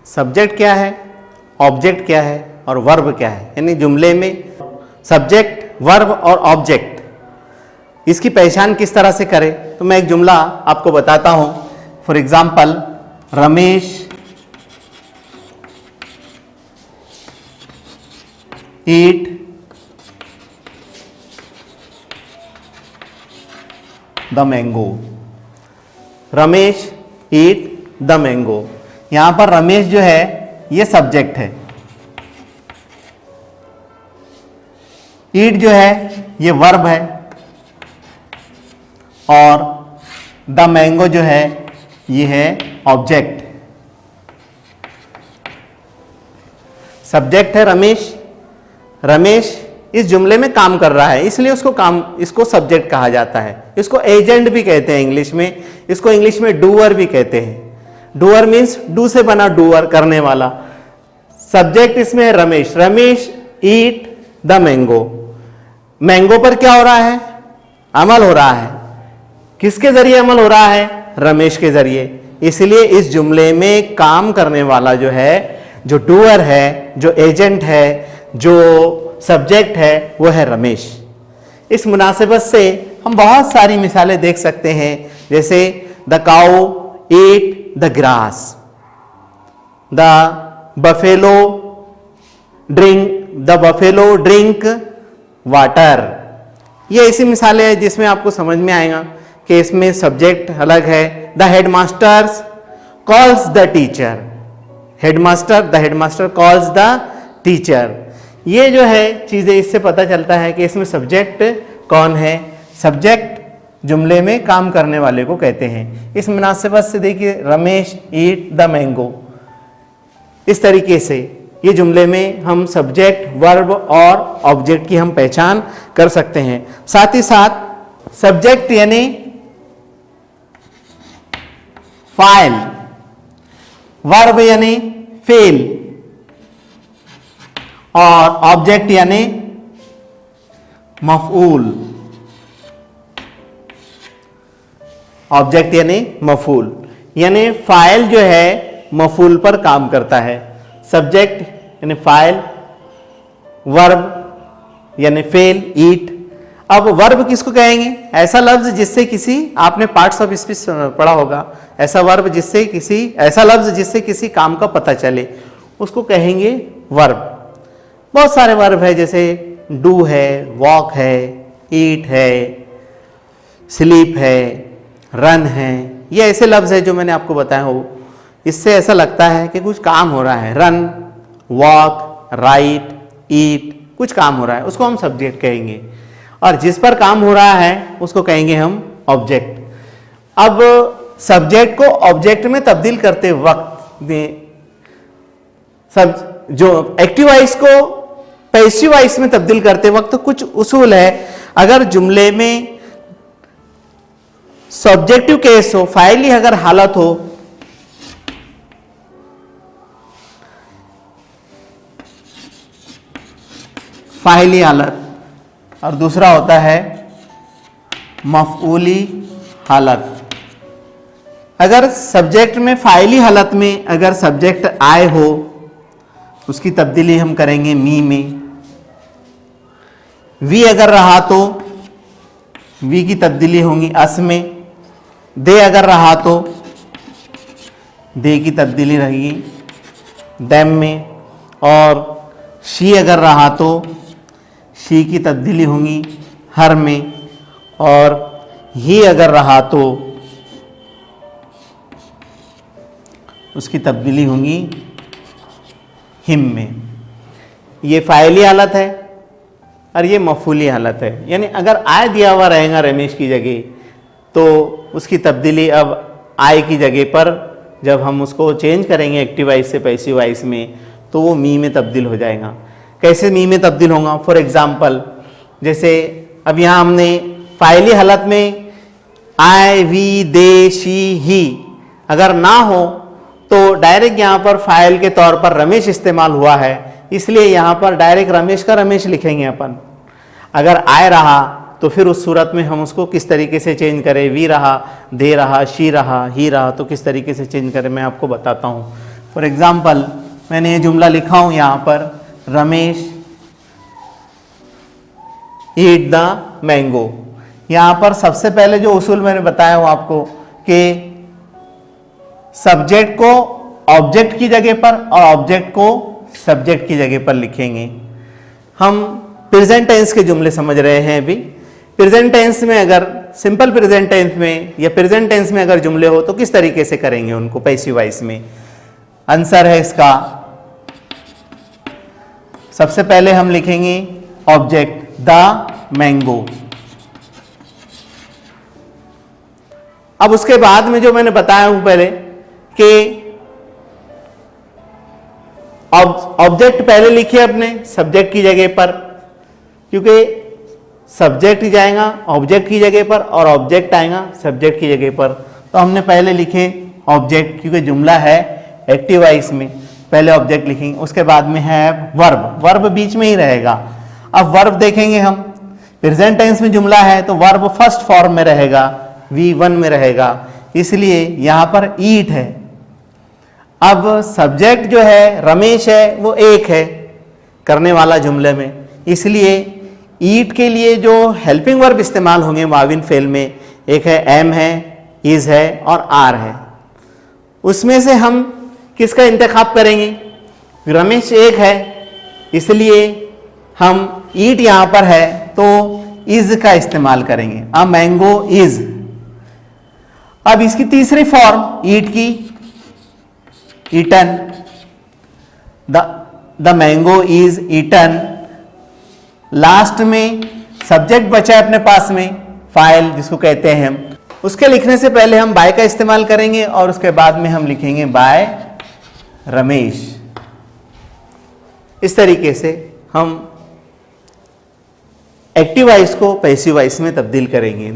Subject क्या है, object क्या है और वर्ब क्या है। यानी जुमले में सब्जेक्ट, वर्ब और ऑब्जेक्ट, इसकी पहचान किस तरह से करें। तो मैं एक जुमला आपको बताता हूं। For example, Ramesh eat the mango. Ramesh eat the mango. यहां पर रमेश जो है ये सब्जेक्ट है, ईट जो है ये वर्ब है और द मैंगो जो है ये है ऑब्जेक्ट। सब्जेक्ट है रमेश, रमेश इस जुमले में काम कर रहा है इसलिए इसको सब्जेक्ट कहा जाता है। इसको एजेंट भी कहते हैं इंग्लिश में, इसको इंग्लिश में डूअर भी कहते हैं। डूअर मीन्स डू से बना डूअर, करने वाला। सब्जेक्ट इसमें है Ramesh, Ramesh eat the mango. Mango पर क्या हो रहा है, अमल हो रहा है। किसके जरिए अमल हो रहा है, रमेश के जरिए। इसलिए इस जुमले में काम करने वाला जो है, जो डूअर है, जो एजेंट है, जो सब्जेक्ट है, वो है रमेश। इस मुनासिबत से हम बहुत सारी मिसालें देख सकते हैं, जैसे the cow eat the grass, the buffalo drink water. ये ऐसी मिसालें हैं जिसमें आपको समझ में आएगा कि इसमें सब्जेक्ट अलग है। The headmasters calls the teacher, the headmaster calls the teacher. ये जो है चीजें, इससे पता चलता है कि इसमें सब्जेक्ट कौन है। सब्जेक्ट जुमले में काम करने वाले को कहते हैं। इस मुनासिबत से देखिए, रमेश ईट द मैंगो, इस तरीके से ये जुमले में हम सब्जेक्ट, वर्ब और ऑब्जेक्ट की हम पहचान कर सकते हैं। साथ ही साथ सब्जेक्ट यानी फाइल, वर्ब यानी फेल और ऑब्जेक्ट यानी मफऊल। ऑब्जेक्ट यानी मफूल, यानी फाइल जो है मफूल पर काम करता है। सब्जेक्ट यानी फाइल, वर्ब यानी फेल, ईट। अब वर्ब किसको कहेंगे, ऐसा लफ्ज जिससे किसी, आपने पार्ट्स ऑफ स्पीच पढ़ा होगा, ऐसा वर्ब जिससे किसी, ऐसा लफ्ज जिससे किसी काम का पता चले, उसको कहेंगे वर्ब। बहुत सारे वर्ब है, जैसे डू है, वॉक है, ईट है, स्लीप है, रन है। ये ऐसे लफ्ज है जो मैंने आपको बताया हो, इससे ऐसा लगता है कि कुछ काम हो रहा है। रन, वॉक, राइट, ईट, कुछ काम हो रहा है, उसको हम सब्जेक्ट कहेंगे। और जिस पर काम हो रहा है उसको कहेंगे हम ऑब्जेक्ट। अब सब्जेक्ट को ऑब्जेक्ट में तब्दील करते वक्त जो एक्टिव वॉइस को पैसिव वॉइस में तब्दील करते वक्त तो कुछ उसूल है। अगर जुमले में सब्जेक्टिव केस हो, फाइली अगर हालत हो, फाइली हालत, और दूसरा होता है मफऊली हालत। अगर सब्जेक्ट में फाइली हालत में अगर सब्जेक्ट आए हो, उसकी तब्दीली हम करेंगे मी में। वी अगर रहा तो वी की तब्दीली होगी अस में। दे अगर रहा तो दे की तब्दीली रहेगी देम में। और शी अगर रहा तो शी की तब्दीली होगी हर में। और ही अगर रहा तो उसकी तब्दीली होगी हिम में। ये फाइली हालत है और ये मफूली हालत है। यानी अगर आय दिया हुआ रहेगा रमेश की जगह, तो उसकी तब्दीली अब आय की जगह पर जब हम उसको चेंज करेंगे एक्टिव वॉइस से पैसिव वॉइस में, तो वो मी में तब्दील हो जाएगा। कैसे मी में तब्दील होगा, फॉर एग्जाम्पल जैसे अब यहाँ हमने फाइली हालत में आई, वी, दे, शी, ही अगर ना हो तो डायरेक्ट यहाँ पर फाइल के तौर पर रमेश इस्तेमाल हुआ है, इसलिए यहाँ पर डायरेक्ट रमेश का रमेश लिखेंगे अपन। अगर आए रहा तो फिर उस सूरत में हम उसको किस तरीके से चेंज करें, वी रहा, दे रहा, शी रहा, ही रहा, तो किस तरीके से चेंज करें मैं आपको बताता हूँ। फॉर एग्जाम्पल मैंने ये जुमला लिखा हूं यहां पर, रमेश ईट द मैंगो। यहां पर सबसे पहले जो उसूल मैंने बताया हूं आपको कि सब्जेक्ट को ऑब्जेक्ट की जगह पर और ऑब्जेक्ट को सब्जेक्ट की जगह पर लिखेंगे। हम प्रेजेंट टेंस के जुमले समझ रहे हैं अभी। प्रेजेंट टेंस में अगर सिंपल प्रेजेंट टेंस में या प्रेजेंट टेंस में अगर जुमले हो तो किस तरीके से करेंगे उनको पैसिव वॉइस में? आंसर है इसका, सबसे पहले हम लिखेंगे ऑब्जेक्ट द मैंगो। अब उसके बाद में जो मैंने बताया हूं पहले कि ऑब्जेक्ट पहले लिखिए अपने सब्जेक्ट की जगह पर, क्योंकि सब्जेक्ट जाएगा ऑब्जेक्ट की जगह पर और ऑब्जेक्ट आएगा सब्जेक्ट की जगह पर। तो हमने पहले लिखे ऑब्जेक्ट, क्योंकि जुमला है एक्टिव वॉइस में, पहले ऑब्जेक्ट लिखेंगे। उसके बाद में है वर्ब, वर्ब बीच में ही रहेगा। अब वर्ब देखेंगे हम, प्रेजेंट टेंस में जुमला है तो वर्ब फर्स्ट फॉर्म में रहेगा, V1 में रहेगा, इसलिए यहां पर ईट है। अब सब्जेक्ट जो है रमेश है वो एक है करने वाला जुमले में, इसलिए ईट के लिए जो हेल्पिंग वर्ब इस्तेमाल होंगे माविन फेल में, एक है एम है, इज है और आर है। उसमें से हम किसका इंतखाब करेंगे? रमेश एक है इसलिए हम ईट यहां पर है तो इज का इस्तेमाल करेंगे, अ मैंगो इज। अब इसकी तीसरी फॉर्म ईट की, eaten, the mango is eaten. Last में सब्जेक्ट बचा है अपने पास में, फाइल जिसको कहते हैं हम, उसके लिखने से पहले हम बाय का इस्तेमाल करेंगे और उसके बाद में हम लिखेंगे बाय रमेश। इस तरीके से हम एक्टिव वॉइस को पैसिव वॉइस में तब्दील करेंगे।